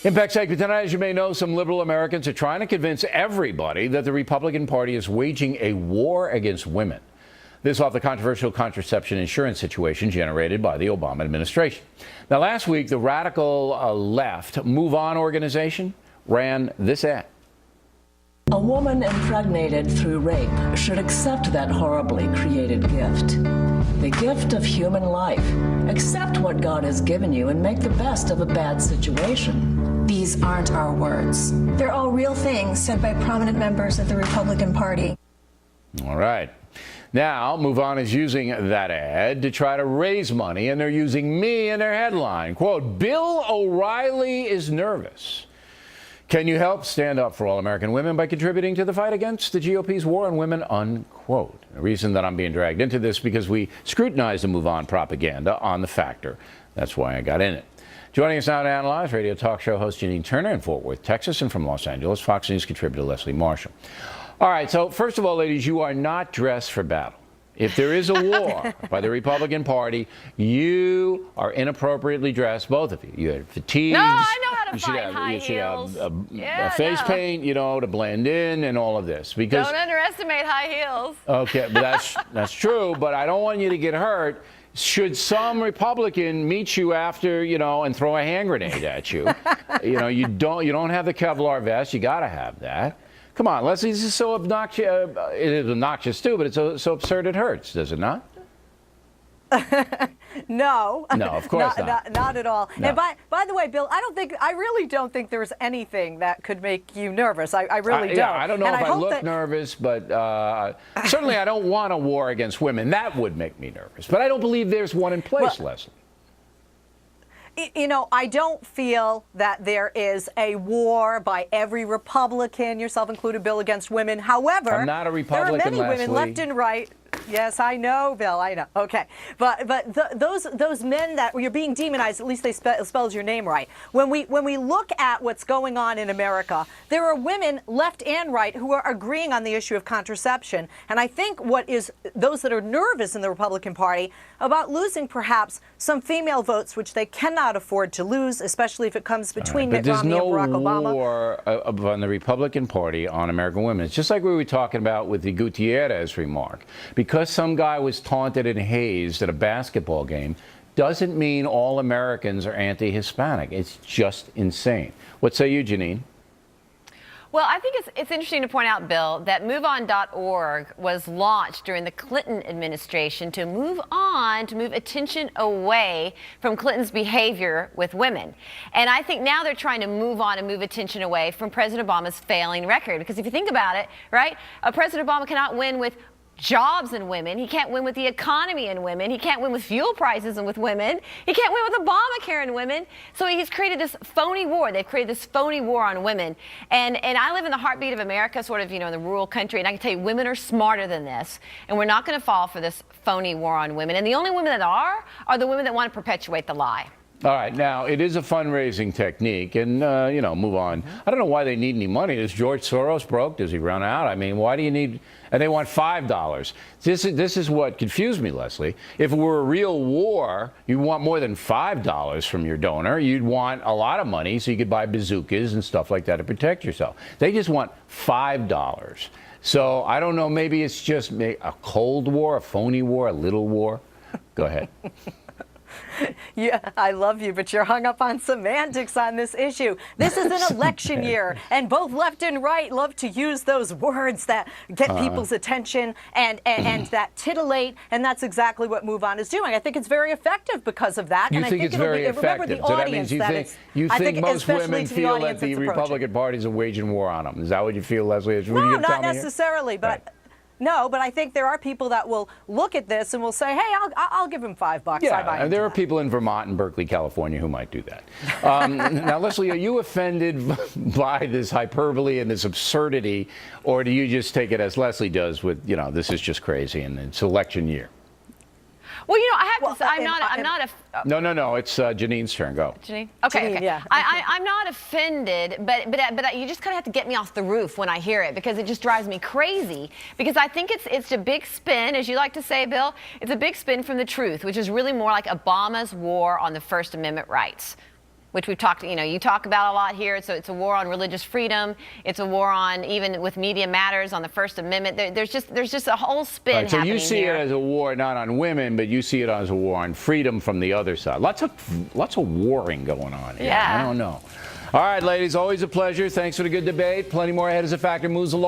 Impact segment tonight, as you may know, some liberal Americans are trying to convince everybody that the Republican Party is waging a war against women. This off the controversial contraception insurance situation generated by the Obama administration. Now, last week, the radical left Move On organization ran this ad. A woman impregnated through rape should accept that horribly created gift. The gift of human life. Accept what God has given you and make the best of a bad situation. These aren't our words. They're all real things said by prominent members of the Republican Party. All right. Now, Move On is using that ad to try to raise money, and they're using me in their headline. Quote, Bill O'Reilly is nervous. Can you help stand up for all American women by contributing to the fight against the GOP's war on women, unquote. The reason that I'm being dragged into this because we scrutinized the Move On propaganda on The Factor. That's why I got in it. Joining us now to analyze, radio talk show host Janine Turner in Fort Worth, Texas, and from Los Angeles, Fox News contributor Leslie Marshall. All right, so first of all, ladies, you are not dressed for battle. If there is a war by the Republican Party, you are inappropriately dressed, both of you. You have fatigues. No, I know how to fight high heels. You should have a face paint, you know, to blend in and all of this. Because don't underestimate high heels. Okay, but that's true, but I don't want you to get hurt. Should some Republican meet you after, you know, and throw a hand grenade at you, you know, you don't have the Kevlar vest. You got to have that. Come on, Leslie, this is so obnoxious. It is obnoxious, too, but it's so absurd it hurts, does it not? No. No, of course not. Not at all. No. And by the way, Bill, I really don't think there's anything that could make you nervous. I really don't. Yeah, I don't know if I look nervous, but certainly I don't want a war against women. That would make me nervous. But I don't believe there's one in place, Leslie. You know, I don't feel that there is a war by every Republican, yourself included, Bill, against women. However, I'm not a Republican, there are many Leslie. women left and right. Yes, I know, Bill. I know. Okay, but those men that you're being demonized, at least they spelled your name right. When we look at what's going on in America, there are women left and right who are agreeing on the issue of contraception. And I think what is those that are nervous in the Republican Party about losing perhaps some female votes, which they cannot afford to lose, especially if it comes between Mitt Romney and Barack Obama. There's no war on the Republican Party on American women. It's just like we were talking about with the Gutierrez remark. Because some guy was taunted and hazed at a basketball game doesn't mean all Americans are anti-Hispanic. It's just insane. What say you, Janine? Well, I think it's interesting to point out, Bill, that MoveOn.org was launched during the Clinton administration to move attention away from Clinton's behavior with women. And I think now they're trying to move on and move attention away from President Obama's failing record. Because if you think about it, right, President Obama cannot win with jobs and women. He can't win with the economy and women. He can't win with fuel prices and with women. He can't win with Obamacare and women. So he's created this phony war. They've created this phony war on women. And I live in the heartbeat of America, sort of, you know, in the rural country. And I can tell you, women are smarter than this. And we're not going to fall for this phony war on women. And the only women that are the women that want to perpetuate the lie. All right. Now, it is a fundraising technique, and, you know, Move On. I don't know why they need any money. Is George Soros broke? Does he run out? I mean, why do you need... And they want $5. This is what confused me, Leslie. If it were a real war, you want more than $5 from your donor. You'd want a lot of money so you could buy bazookas and stuff like that to protect yourself. They just want $5. So I don't know. Maybe it's just a cold war, a phony war, a little war. Go ahead. Yeah, I love you, but you're hung up on semantics on this issue. This is an election year, and both left and right love to use those words that get people's attention and that titillate, and that's exactly what Move On is doing. I think it's very effective because of that. You think it's very effective? So that means you think most women feel that the Republican Party is waging war on them. Is that what you feel, Leslie? No, not necessarily, but... Right. No, but I think there are people that will look at this and will say, hey, I'll give him $5. Yeah, I buy and there are people in Vermont and Berkeley, California who might do that. Now, Leslie, are you offended by this hyperbole and this absurdity, or do you just take it as Leslie does with, you know, this is just crazy and it's election year? Well, you know, I have to say, No, it's Janine's turn. Go. Janine? Okay. Janine, yeah. I'm not offended, but you just kind of have to get me off the roof when I hear it, because it just drives me crazy. Because I think it's a big spin, as you like to say, Bill. It's a big spin from the truth, which is really more like Obama's war on the First Amendment rights. which we've talked, you talk about a lot here. It's a war on religious freedom. It's a war on, even with Media Matters, on the First Amendment. There's just a whole spin Right, so happening you see here. it as a war not on women, but you see it as a war on freedom from the other side. Lots of warring going on here. Yeah. I don't know. All right, ladies, always a pleasure. Thanks for the good debate. Plenty more ahead as a factor moves along.